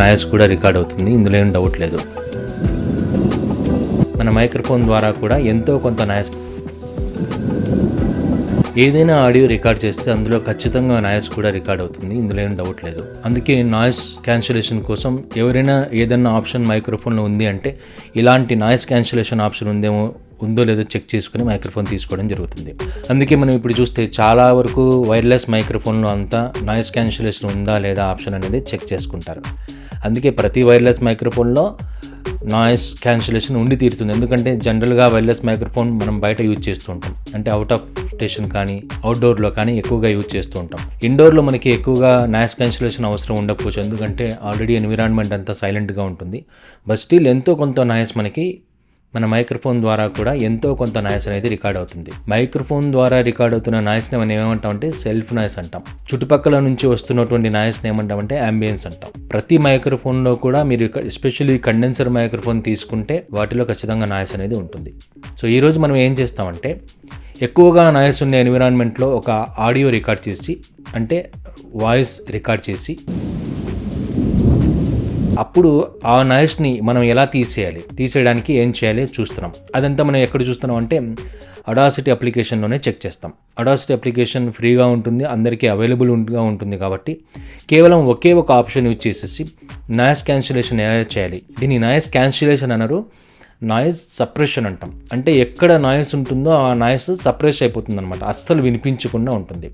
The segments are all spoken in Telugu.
నాయిస్ కూడా రికార్డ్ అవుతుంది, ఇందులో ఏం డౌట్ లేదు. మన మైక్రోఫోన్ ద్వారా కూడా ఎంతో కొంత నాయిస్, ఏదైనా ఆడియో రికార్డ్ చేస్తే అందులో ఖచ్చితంగా నాయిస్ కూడా రికార్డ్ అవుతుంది, ఇందులో ఏం డౌట్ లేదు. అందుకే నాయిస్ క్యాన్సిలేషన్ కోసం ఎవరైనా ఏదైనా ఆప్షన్ మైక్రోఫోన్లో ఉంది అంటే ఇలాంటి నాయిస్ క్యాన్సిలేషన్ ఆప్షన్ ఉందో లేదో చెక్ చేసుకుని మైక్రోఫోన్ తీసుకోవడం జరుగుతుంది. అందుకే మనం ఇప్పుడు చూస్తే చాలా వరకు వైర్లెస్ మైక్రోఫోన్లో అంతా నాయిస్ క్యాన్సిలేషన్ ఉందా లేదా ఆప్షన్ అనేది చెక్ చేసుకుంటారు. అందుకే ప్రతి వైర్లెస్ మైక్రోఫోన్లో నాయిస్ క్యాన్సిలేషన్ ఉండి తీరుతుంది. ఎందుకంటే జనరల్గా వైర్లెస్ మైక్రోఫోన్ మనం బయట యూజ్ చేస్తూ ఉంటాం, అంటే అవుట్ ఆఫ్ స్టేషన్ కానీ అవుట్డోర్లో కానీ ఎక్కువగా యూజ్ చేస్తూ ఉంటాం. ఇండోర్లో మనకి ఎక్కువగా నాయిస్ క్యాన్సిలేషన్ అవసరం ఉండకపోవచ్చు, ఎందుకంటే ఆల్రెడీ ఎన్విరాన్మెంట్ అంతా సైలెంట్గా ఉంటుంది. బట్ స్టిల్ ఎంతో కొంత నాయిస్ మనకి మన మైక్రోఫోన్ ద్వారా కూడా ఎంతో కొంత నాయిస్ అనేది రికార్డ్ అవుతుంది. మైక్రోఫోన్ ద్వారా రికార్డ్ అవుతున్న నాయిస్ని మనం ఏమంటామంటే సెల్ఫ్ నాయిస్ అంటాం. చుట్టుపక్కల నుంచి వస్తున్నటువంటి నాయిస్ని ఏమంటామంటే అంబియన్స్ అంటాం. ప్రతి మైక్రోఫోన్లో కూడా మీరు ఎస్పెషల్లీ కండెన్సర్ మైక్రోఫోన్ తీసుకుంటే వాటిలో ఖచ్చితంగా నాయిస్ అనేది ఉంటుంది. సో ఈరోజు మనం ఏం చేస్తామంటే ఎక్కువగా నాయిస్ ఉన్న ఎన్విరాన్మెంట్లో ఒక ఆడియో రికార్డ్ చేసి, అంటే వాయిస్ రికార్డ్ చేసి, అప్పుడు ఆ నాయిస్ని మనం ఎలా తీసేయడానికి ఏం చేయాలి చూస్తున్నాం. అదంతా మనం ఎక్కడ చూస్తున్నాం అంటే అడాసిటీ అప్లికేషన్లోనే చెక్ చేస్తాం. అడాసిటీ అప్లికేషన్ ఫ్రీగా ఉంటుంది, అందరికీ అవైలబుల్గా ఉంటుంది. కాబట్టి కేవలం ఒకే ఒక ఆప్షన్ యూజ్ చేసేసి నాయిస్ క్యాన్సిలేషన్ ఎలా చేయాలి. దీన్ని నాయిస్ క్యాన్సిలేషన్ అనరు, నాయిస్ సప్రెషన్ అంటాం. అంటే ఎక్కడ నాయిస్ ఉంటుందో ఆ నాయిస్ సప్రెస్ అయిపోతుంది అనమాట, అస్సలు వినిపించకుండా ఉంటుంది.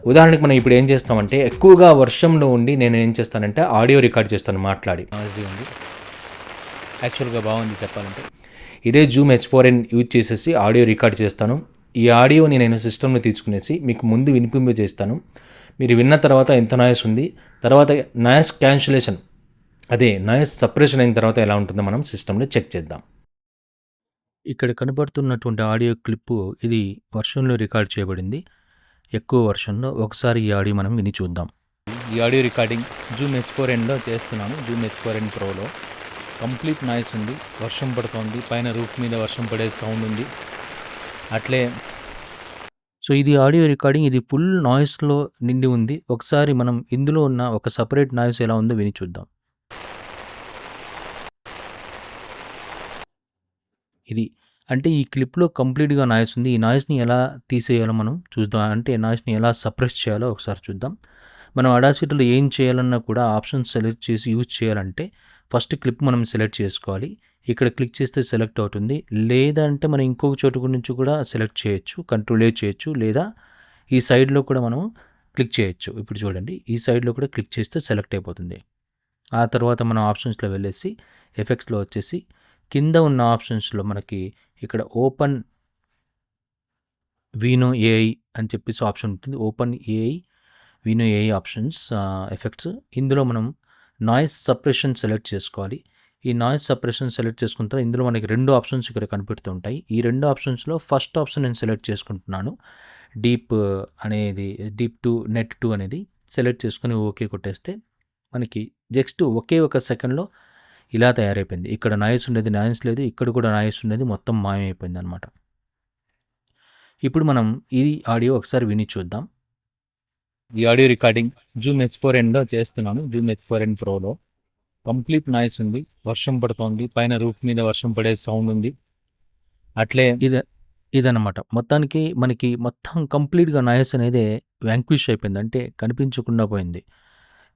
ఉదాహరణకి మనం ఇప్పుడు ఏం చేస్తామంటే ఎక్కువగా వర్షంలో ఉండి నేను ఏం చేస్తానంటే ఆడియో రికార్డ్ చేస్తాను, మాట్లాడి నాయిసీ ఉంది, యాక్చువల్గా బాగుంది చెప్పాలంటే. ఇదే జూమ్ H4n యూజ్ చేసేసి ఆడియో రికార్డ్ చేస్తాను. ఈ ఆడియోని నేను సిస్టమ్లో తీసుకునేసి మీకు ముందు వినిపింపజేస్తాను. మీరు విన్న తర్వాత ఎంత నాయిస్ ఉంది, తర్వాత నాయిస్ క్యాన్సిలేషన్, అదే నాయిస్ సపరేషన్ అయిన తర్వాత ఎలా ఉంటుందో మనం సిస్టంలో చెక్ చేద్దాం. ఇక్కడ కనబడుతున్నటువంటి ఆడియో క్లిప్పు ఇది వర్షంలో రికార్డ్ చేయబడింది, ఎక్కువ వర్షంలో. ఒకసారి ఈ ఆడియో మనం విని చూద్దాం. ఈ ఆడియో రికార్డింగ్ జూమ్ H4nలో చేస్తున్నాను, జూమ్ H4n ప్రోలో. కంప్లీట్ నాయిస్ ఉంది, వర్షం పడుతోంది, పైన రూఫ్ మీద వర్షం పడే సౌండ్ ఉంది అట్లే. సో ఇది ఆడియో రికార్డింగ్, ఇది ఫుల్ నాయిస్లో నిండి ఉంది. ఒకసారి మనం ఇందులో ఉన్న ఒక సపరేట్ నాయిస్ ఎలా ఉందో విని చూద్దాం. ఇది అంటే ఈ క్లిప్లో కంప్లీట్గా నాయిస్ ఉంది. ఈ నాయిస్ని ఎలా తీసేయాలో మనం చూద్దాం, అంటే నాయిస్ని ఎలా సప్రెస్ చేయాలో ఒకసారి చూద్దాం. మనం అడాసిటీలో ఏం చేయాలన్నా కూడా ఆప్షన్స్ సెలెక్ట్ చేసి యూజ్ చేయాలంటే ఫస్ట్ క్లిప్ మనం సెలెక్ట్ చేసుకోవాలి. ఇక్కడ క్లిక్ చేస్తే సెలెక్ట్ అవుతుంది, లేదా అంటే మనం ఇంకొక చోటు నుంచి కూడా సెలెక్ట్ చేయొచ్చు, కంట్రోల్ చేయొచ్చు, లేదా ఈ సైడ్లో కూడా మనం క్లిక్ చేయొచ్చు. ఇప్పుడు చూడండి, ఈ సైడ్లో కూడా క్లిక్ చేస్తే సెలెక్ట్ అయిపోతుంది. ఆ తర్వాత మనం ఆప్షన్స్లో వెళ్ళేసి ఎఫెక్ట్స్లో వచ్చేసి కింద ఉన్న ఆప్షన్స్లో మనకి ఇక్కడ ఓపెన్ వీనో ఏఐ అని చెప్పేసి ఆప్షన్ ఉంటుంది. Open AI వీనో AI options effects. ఇందులో మనం నాయిస్ సప్రెషన్ సెలెక్ట్ చేసుకోవాలి. ఈ నాయిస్ సప్రెషన్ సెలెక్ట్ చేసుకున్న తర్వాత ఇందులో మనకి 2 ఆప్షన్స్ ఇక్కడ కనిపెడుతూ ఉంటాయి. ఈ 2 ఆప్షన్స్లో ఫస్ట్ ఆప్షన్ నేను సెలెక్ట్ చేసుకుంటున్నాను, డీప్ టు నెట్ 2 అనేది సెలెక్ట్ చేసుకుని ఓకే కొట్టేస్తే మనకి జస్ట్ ఒకే ఒక సెకండ్లో ఇలా తయారైపోయింది. ఇక్కడ నాయిస్ ఉండేది నాయిస్ లేదు, ఇక్కడ కూడా నాయిస్ ఉండేది మొత్తం మాయమైపోయింది అనమాట. ఇప్పుడు మనం ఈ ఆడియో ఒకసారి విని చూద్దాం. ఈ ఆడియో రికార్డింగ్ జూమ్ H4nలో చేస్తున్నాను, జూమ్ H4n ప్రోలో. కంప్లీట్ నాయిస్ ఉంది, వర్షం పడుతోంది, పైన రూఫ్ మీద వర్షం పడే సౌండ్ ఉంది అట్లే. ఇదన్నమాట మొత్తానికి మనకి మొత్తం కంప్లీట్గా నాయిస్ అనేది వ్యాంక్విష్ అయిపోయింది, అంటే కనిపించకుండా పోయింది.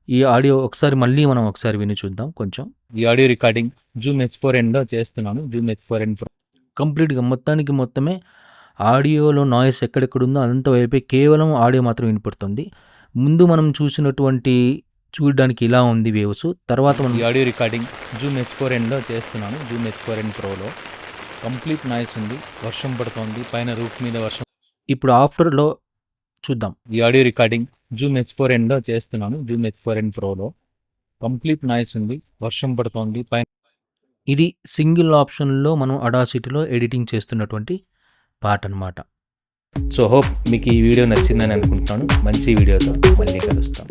ఈ ఆడియో మళ్ళీ మనం ఒకసారి విని చూద్దాం కొంచెం. ఈ ఆడియో రికార్డింగ్ జూమ్ H4nలో చేస్తున్నాను, జూమ్ H4n ప్రో. కంప్లీట్గా మొత్తమే ఆడియోలో నాయిస్ ఎక్కడెక్కడుందో అదంతా వైపే కేవలం ఆడియో మాత్రం వినపడుతుంది. ముందు మనం చూడడానికి ఇలా ఉంది వేవ్స్. తర్వాత మనం ఈ ఆడియో రికార్డింగ్ జూమ్ H4nలో చేస్తున్నాను, జూమ్ H4n ప్రోలో. కంప్లీట్ నాయిస్ ఉంది, వర్షం పడుతోంది, పైన రూఫ్ మీద వర్షం. ఇప్పుడు ఆఫ్టర్లో చూద్దాం. ఈ ఆడియో రికార్డింగ్ జూమ్ H4nలో చేస్తున్నాను, జూమ్ H4n ప్రోలో. కంప్లీట్ నాయిస్ ఉంది, వర్షం పడుతోంది, పైన. ఇది సింగిల్ ఆప్షన్లో మనం అడాసిటీలో ఎడిటింగ్ చేస్తున్నటువంటి పార్ట్ అనమాట. సో హోప్ మీకు ఈ వీడియో నచ్చిందని అనుకుంటున్నాను. మంచి వీడియోతో మళ్ళీ కలుస్తాం.